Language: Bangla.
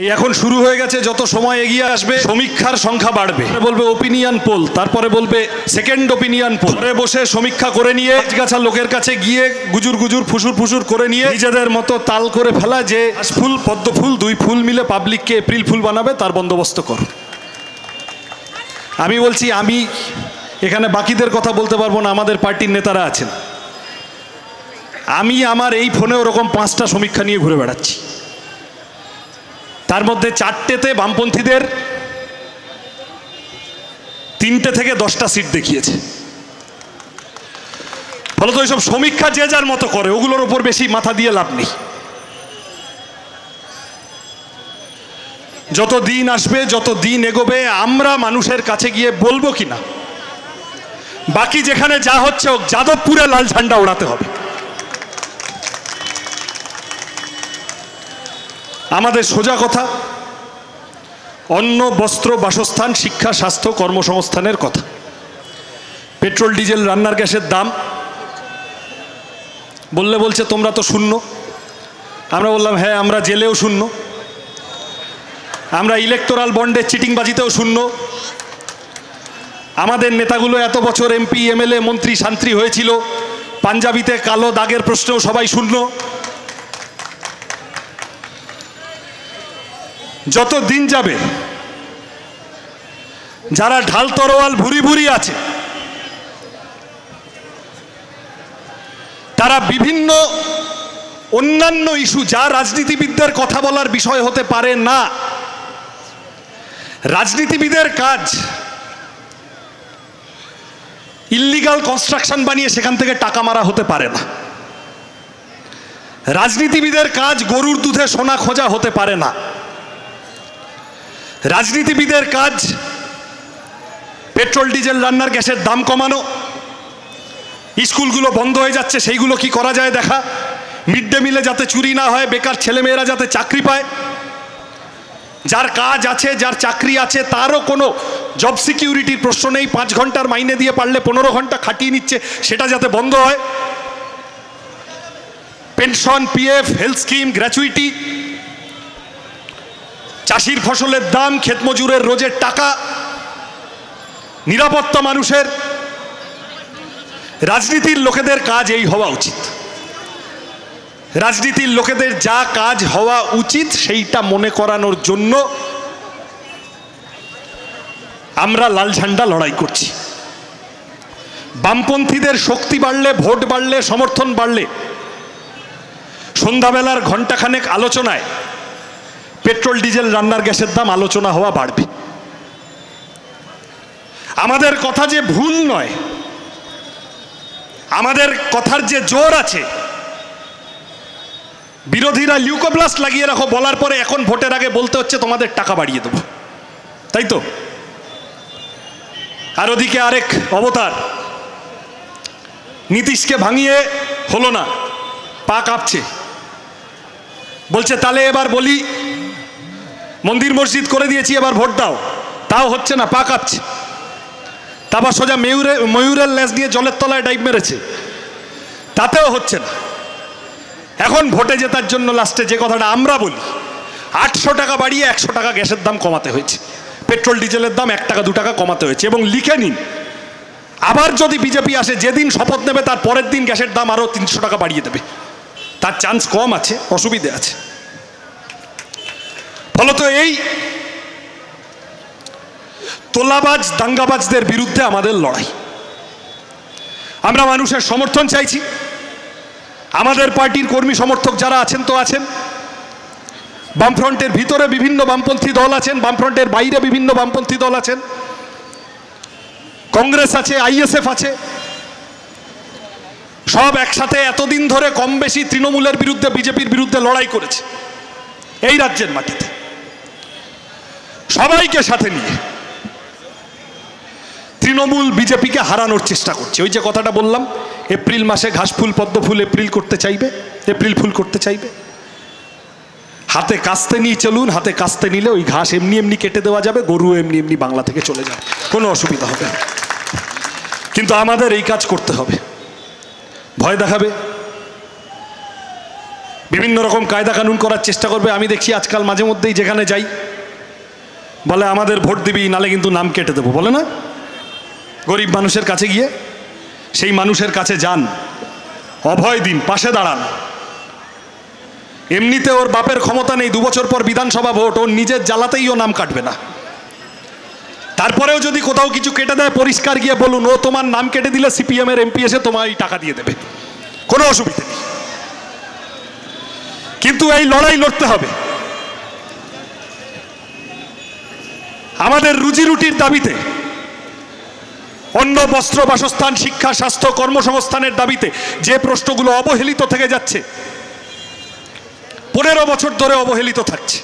এই এখন শুরু হয়ে গেছে, যত সময় এগিয়ে আসবে সমীক্ষার সংখ্যা বাড়বে। বলবে ওপিনিয়ন পোল, তারপরে বলবে সেকেন্ড ওপিনিয়ন পোল। ঘরে বসে সমীক্ষা করে নিয়ে গাছগাছা লোকের কাছে গিয়ে গুজুর গুজুর ফুসুর ফুসুর করে নিয়ে নিজেদের মতো তাল করে ফেলা যে ফুল পদ্ম ফুল দুই ফুল মিলে পাবলিককে এপ্রিল ফুল বানাবে, তার বন্দোবস্ত কর। আমি বলছি, আমি এখানে বাকিদের কথা বলতে পারবো না, আমাদের পার্টির নেতারা আছেন। আমি আমার এই ফোনে ওরকম 5টা সমীক্ষা নিয়ে ঘুরে বেড়াচ্ছি, তার মধ্যে 4টেতে বামপন্থীদের 3টে থেকে 10টা সিট দেখিয়েছে। ফলত ওইসব সমীক্ষা যে যার মতো করে, ওগুলোর উপর বেশি মাথা দিয়ে লাভ নেই। যত দিন আসবে, যত দিন এগোবে, আমরা মানুষের কাছে গিয়ে বলবো কিনা বাকি যেখানে যা হচ্ছে হোক, যাদবপুরে লাল ঝান্ডা ওড়াতে হবে। আমাদের সোজা কথা, অন্ন বস্ত্র বাসস্থান শিক্ষা স্বাস্থ্য কর্মসংস্থানের কথা। পেট্রোল ডিজেল রান্নার গ্যাসের দাম বললে বলছে তোমরা তো শূন্য। আমরা বললাম হ্যাঁ, আমরা জেলেও শূন্য, আমরা ইলেকটোরাল বন্ডের চিটিংবাজিতেও শূন্য। আমাদের নেতাগুলো এত বছর এমপি এমএলএ মন্ত্রী শান্ত্রী হয়েছিল, পাঞ্জাবিতে কালো দাগের প্রশ্নেও সবাই শূন্য। যত দিন যাবে, যারা ঢাল তরোয়াল ভুরি ভুরি আছে, তারা বিভিন্ন অন্যান্য ইস্যু যা রাজনীতিবিদদের কথা বলার বিষয় হতে পারে না। রাজনীতিবিদের কাজ ইল্লিগাল কনস্ট্রাকশন বানিয়ে সেখান থেকে টাকা মারা হতে পারে না। রাজনীতিবিদের কাজ গরুর দুধে সোনা খোঁজা হতে পারে না। রাজনীতিবিদের কাজ পেট্রোল ডিজেল রান্নার গ্যাসের দাম কমানো, স্কুলগুলো বন্ধ হয়ে যাচ্ছে সেইগুলো কি করা যায় দেখা, মিড ডে মিলে যাতে চুরি না হয়, বেকার ছেলেমেয়েরা যাতে চাকরি পায়, যার কাজ আছে যার চাকরি আছে তারও কোনো জব সিকিউরিটির প্রশ্ন নেই, 5 ঘন্টার মাইনে দিয়ে পারলে 15 ঘন্টা খাটিয়ে নিচ্ছে, সেটা যাতে বন্ধ হয়। Pension, PF, health scheme, gratuity, চাষির ফসলের দাম, ক্ষেত মজুরের রোজের টাকা, নিরাপত্তা মানুষের। রাজনীতির লোকেদের কাজ এই হওয়া উচিত। রাজনীতির লোকেদের যা কাজ হওয়া উচিত সেইটা মনে করানোর জন্য আমরা লাল ঝান্ডা লড়াই করছি। বামপন্থীদের শক্তি বাড়লে, ভোট বাড়লে, সমর্থন বাড়লে, সন্ধ্যাবেলার ঘণ্টাখানেক আলোচনায় পেট্রোল ডিজেল রান্নার গ্যাসের দাম আলোচনা হওয়া বাড়বে। আমাদের কথা যে ভুল নয়, আমাদের কথার যে জোর আছে। বিরোধীরা লিউকোপ্লাস্ট লাগিয়ে রাখো বলার পরে এখন ভোটের আগে বলতে হচ্ছে তোমাদের টাকা বাড়িয়ে দেবো, তাই তো? আর ওদিকে আরেক অবতার, নীতিশকে ভাঙিয়ে হলো না, পা কাঁপছে, বলছে তাহলে এবার বলি মন্দির মসজিদ করে দিয়েছি, এবার ভোট দাও, তাও হচ্ছে না, পা কাঁপছে। তারপর সোজা ময়ূরের লেজ দিয়ে জলের তলায় ডাইভ মেরেছে, তাতেও হচ্ছে না। এখন ভোটে জেতার জন্য লাস্টে যে কথাটা আমরা বলি, 800 টাকা বাড়িয়ে 100 টাকা গ্যাসের দাম কমাতে হয়েছে, পেট্রোল ডিজেলের দাম 1 টাকা 2 টাকা কমাতে হয়েছে। এবং লিখে নিন, আবার যদি বিজেপি আসে, যেদিন শপথ নেবে তার পরের দিন গ্যাসের দাম আরও 300 টাকা বাড়িয়ে দেবে, তার চান্স কম আছে, অসুবিধে আছে। ফলত এই তোলাবাজ দাঙ্গাবাজদের বিরুদ্ধে আমাদের লড়াই। আমরা মানুষের সমর্থন চাইছি। আমাদের পার্টির কর্মী সমর্থক যারা আছেন তো আছেন, বামফ্রন্টের ভিতরে বিভিন্ন বামপন্থী দল আছেন, বামফ্রন্টের বাইরে বিভিন্ন বামপন্থী দল আছেন, কংগ্রেস আছে, আইএসএফ আছে, সব একসাথে এতদিন ধরে কম বেশি তৃণমূলের বিরুদ্ধে, বিজেপির বিরুদ্ধে লড়াই করেছে এই রাজ্যের মাটিতে। সবাইকে সাথে নিয়ে তৃণমূল বিজেপিকে হারানোর চেষ্টা করছে। ওই যে কথাটা বললাম, এপ্রিল মাসে ঘাস ফুল পদ্ম ফুল এপ্রিল করতে চাইবে, এপ্রিল ফুল করতে চাইবে। হাতে কাস্তে নিয়ে চলুন, হাতে কাস্তে নিলে ওই ঘাস এমনি এমনি কেটে দেওয়া যাবে, গরু এমনি এমনি বাংলা থেকে চলে যাবে, কোনো অসুবিধা হবে না। কিন্তু আমাদের এই কাজ করতে হবে। ভয় দেখাবে, বিভিন্ন রকম কায়দা কানুন করার চেষ্টা করবে। আমি দেখছি আজকাল মাঝে মধ্যেই যেখানে যাই বলে আমাদের ভোট দিবি, নালে কিন্তু নাম কেটে দেবো, বলে না? গরিব মানুষের কাছে গিয়ে সেই মানুষের কাছে যান, অভয় দিন, পাশে দাঁড়ান। এমনিতে ওর বাপের ক্ষমতা নেই, 2 বছর পর বিধানসভা ভোট, ওর নিজের জ্বালাতেই ও নাম কাটবে না। তারপরেও যদি কোথাও কিছু কেটে দেয়, পরিষ্কার গিয়ে বলুন, ও তোমার নাম কেটে দিলে সিপিএম এর এমপি এসে তোমায় টাকা দিয়ে দেবে, কোনো অসুবিধা নেই। কিন্তু এই লড়াই লড়তে হবে। আমাদের রুজি রুটির দাবিতে, অন্ন, বস্ত্র, বাসস্থান, শিক্ষা, স্বাস্থ্য, কর্মসংস্থানের দাবিতে যে প্রশ্নগুলো অবহেলিত থেকে যাচ্ছে, 15 বছর ধরে অবহেলিত থাকছে,